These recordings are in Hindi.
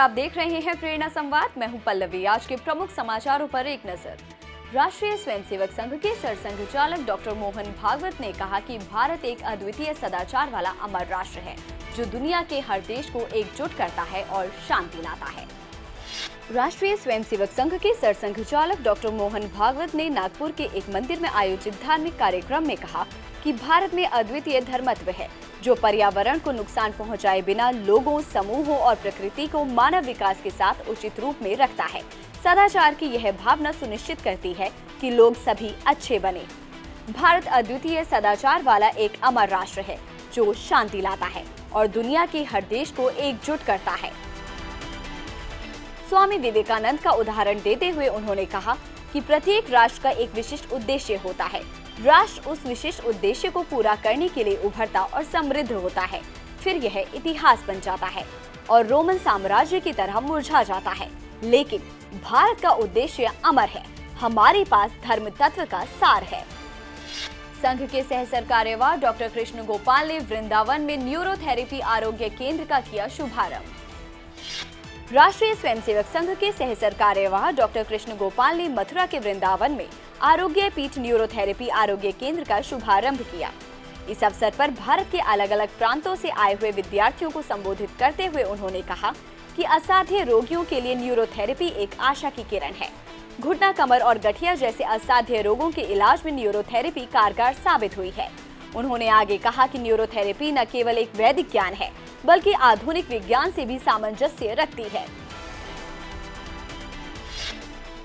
आप देख रहे हैं प्रेरणा संवाद। मैं हूं पल्लवी। आज के प्रमुख समाचारों पर एक नजर। राष्ट्रीय स्वयंसेवक संघ के सरसंघचालक डॉक्टर मोहन भागवत ने कहा कि भारत एक अद्वितीय सदाचार वाला अमर राष्ट्र है जो दुनिया के हर देश को एकजुट करता है और शांति लाता है। राष्ट्रीय स्वयंसेवक संघ के सरसंघचालक डॉक्टर मोहन भागवत ने नागपुर के एक मंदिर में आयोजित धार्मिक कार्यक्रम में कहा कि भारत में अद्वितीय धर्मत्व है जो पर्यावरण को नुकसान पहुंचाए बिना लोगों, समूहों और प्रकृति को मानव विकास के साथ उचित रूप में रखता है। सदाचार की यह भावना सुनिश्चित करती है कि लोग सभी अच्छे बने। भारत अद्वितीय सदाचार वाला एक अमर राष्ट्र है जो शांति लाता है और दुनिया के हर देश को एकजुट करता है। स्वामी विवेकानंद का उदाहरण देते हुए उन्होंने कहा कि प्रत्येक राष्ट्र का एक विशिष्ट उद्देश्य होता है। राष्ट्र उस विशिष्ट उद्देश्य को पूरा करने के लिए उभरता और समृद्ध होता है, फिर यह इतिहास बन जाता है और रोमन साम्राज्य की तरह मुरझा जाता है। लेकिन भारत का उद्देश्य अमर है। हमारे पास धर्म तत्व का सार है। संघ के सह सरकार्यवाह डॉक्टर कृष्ण गोपाल ने वृंदावन में न्यूरोथेरेपी आरोग्य केंद्र का किया शुभारंभ। राष्ट्रीय स्वयंसेवक संघ के सह सरकार्यवाह डॉक्टर कृष्ण गोपाल ने मथुरा के वृंदावन में आरोग्य पीठ न्यूरोथेरेपी आरोग्य केंद्र का शुभारंभ किया। इस अवसर पर भारत के अलग अलग प्रांतों से आए हुए विद्यार्थियों को संबोधित करते हुए उन्होंने कहा कि असाध्य रोगियों के लिए न्यूरोथेरेपी एक आशा की किरण है। घुटना, कमर और गठिया जैसे असाध्य रोगों के इलाज में न्यूरोथेरेपी कारगर साबित हुई है। उन्होंने आगे कहा कि न्यूरोथेरेपी न केवल एक वैदिक ज्ञान है बल्कि आधुनिक विज्ञान से भी सामंजस्य रखती है।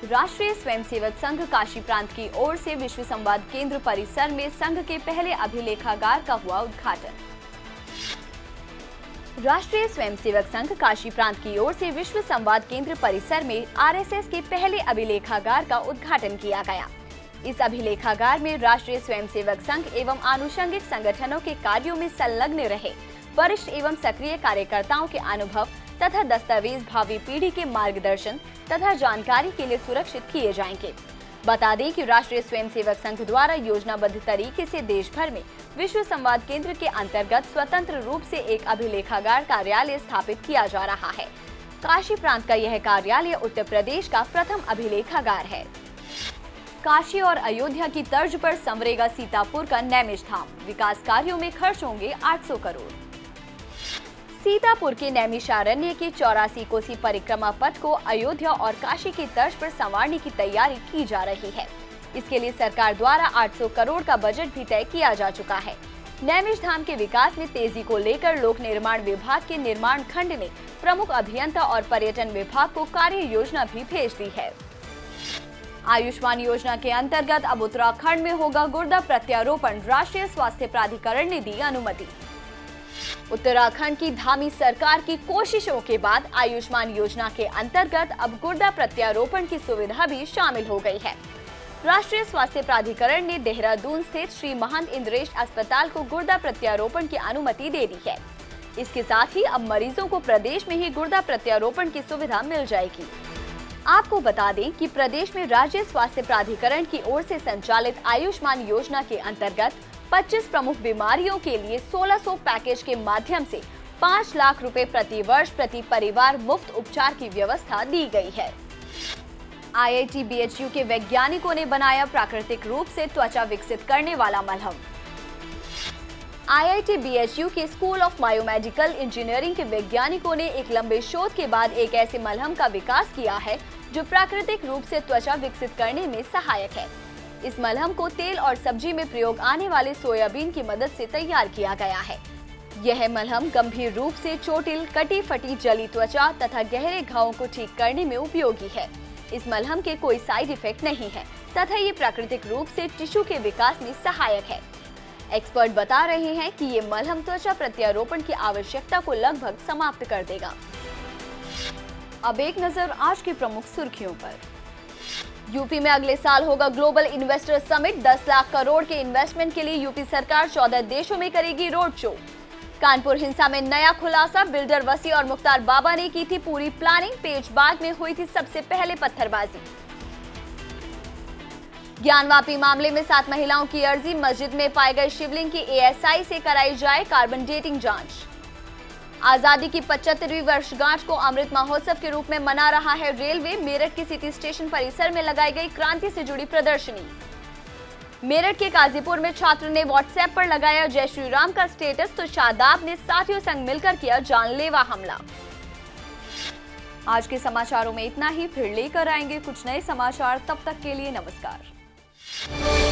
राष्ट्रीय स्वयंसेवक संघ काशी प्रांत की ओर से विश्व संवाद केंद्र परिसर में संघ के पहले अभिलेखागार का हुआ उद्घाटन। राष्ट्रीय स्वयंसेवक संघ काशी प्रांत की ओर से विश्व संवाद केंद्र परिसर में आरएसएस के पहले अभिलेखागार का उद्घाटन किया गया। इस अभिलेखागार में राष्ट्रीय स्वयंसेवक संघ एवं आनुषंगिक संगठनों के कार्यों में संलग्न रहे वरिष्ठ एवं सक्रिय कार्यकर्ताओं के अनुभव तथा दस्तावेज भावी पीढ़ी के मार्गदर्शन तथा जानकारी के लिए सुरक्षित किए जाएंगे। बता दें कि राष्ट्रीय स्वयंसेवक संघ द्वारा योजनाबद्ध तरीके से देश भर में विश्व संवाद केंद्र के अंतर्गत स्वतंत्र रूप से एक अभिलेखागार कार्यालय स्थापित किया जा रहा है। काशी प्रांत का यह कार्यालय उत्तर प्रदेश का प्रथम अभिलेखागार है। काशी और अयोध्या की तर्ज पर संवरेगा सीतापुर का नैमिष धाम। विकास कार्यों में खर्च होंगे 800 करोड़। सीतापुर के नैमिषारण्य की 84 कोसी परिक्रमा पथ को अयोध्या और काशी की तर्ज पर संवारने की तैयारी की जा रही है। इसके लिए सरकार द्वारा 800 करोड़ का बजट भी तय किया जा चुका है। नैमिष धाम के विकास में तेजी को लेकर लोक निर्माण विभाग के निर्माण खंड ने प्रमुख अभियंता और पर्यटन विभाग को कार्य योजना भी भेज दी है। आयुष्मान योजना के अंतर्गत अब उत्तराखंड में होगा गुर्दा प्रत्यारोपण। राष्ट्रीय स्वास्थ्य प्राधिकरण ने दी अनुमति। उत्तराखंड की धामी सरकार की कोशिशों के बाद आयुष्मान योजना के अंतर्गत अब गुर्दा प्रत्यारोपण की सुविधा भी शामिल हो गई है। राष्ट्रीय स्वास्थ्य प्राधिकरण ने देहरादून स्थित श्री महंत इंद्रेश अस्पताल को गुर्दा प्रत्यारोपण की अनुमति दे दी है। इसके साथ ही अब मरीजों को प्रदेश में ही गुर्दा प्रत्यारोपण की सुविधा मिल जाएगी। आपको बता दें कि प्रदेश में राज्य स्वास्थ्य प्राधिकरण की ओर से संचालित आयुष्मान योजना के अंतर्गत 25 प्रमुख बीमारियों के लिए 1600 पैकेज के माध्यम से 5 लाख रुपए प्रति वर्ष प्रति परिवार मुफ्त उपचार की व्यवस्था दी गई है। आईआईटी बीएचयू के वैज्ञानिकों ने बनाया प्राकृतिक रूप से त्वचा विकसित करने वाला मलहम। आईआईटी बीएचयू के स्कूल ऑफ बायोमेडिकल इंजीनियरिंग के वैज्ञानिकों ने एक लंबे शोध के बाद एक ऐसे मलहम का विकास किया है जो प्राकृतिक रूप से त्वचा विकसित करने में सहायक है। इस मलहम को तेल और सब्जी में प्रयोग आने वाले सोयाबीन की मदद से तैयार किया गया है। यह मलहम गंभीर रूप से चोटिल, कटी फटी जली त्वचा तथा गहरे घावों को ठीक करने में उपयोगी है। इस मलहम के कोई साइड इफेक्ट नहीं है तथा ये प्राकृतिक रूप से टिश्यू के विकास में सहायक है। एक्सपर्ट बता रहे हैं कि ये मलहम त्वचा प्रत्यारोपण की आवश्यकता को लगभग समाप्त कर देगा। अब एक नजर आज की प्रमुख सुर्खियों पर। यूपी में अगले साल होगा global investor summit. 10 lakh crore के इन्वेस्टमेंट के लिए यूपी सरकार 14 देशों में करेगी रोड शो। कानपुर हिंसा में नया खुलासा। बिल्डर वसी और मुख्तार बाबा ने की थी पूरी प्लानिंग। पेचबाग में हुई थी सबसे पहले पत्थरबाजी। ज्ञानवापी मामले में 7 महिलाओं की अर्जी। मस्जिद में पाए गए शिवलिंग की एएसआई से कराई जाए कार्बन डेटिंग जांच। आजादी की 75वीं वर्षगांठ को अमृत महोत्सव के रूप में मना रहा है रेलवे। मेरठ के सिटी स्टेशन परिसर में लगाई गई क्रांति से जुड़ी प्रदर्शनी। मेरठ के काजीपुर में छात्र ने व्हाट्सएप पर लगाया जय श्री राम का स्टेटस, तो शादाब ने साथियों संग मिलकर किया जानलेवा हमला। आज के समाचारों में इतना ही, फिर लेकर आएंगे कुछ नए समाचार। तब तक के लिए नमस्कार।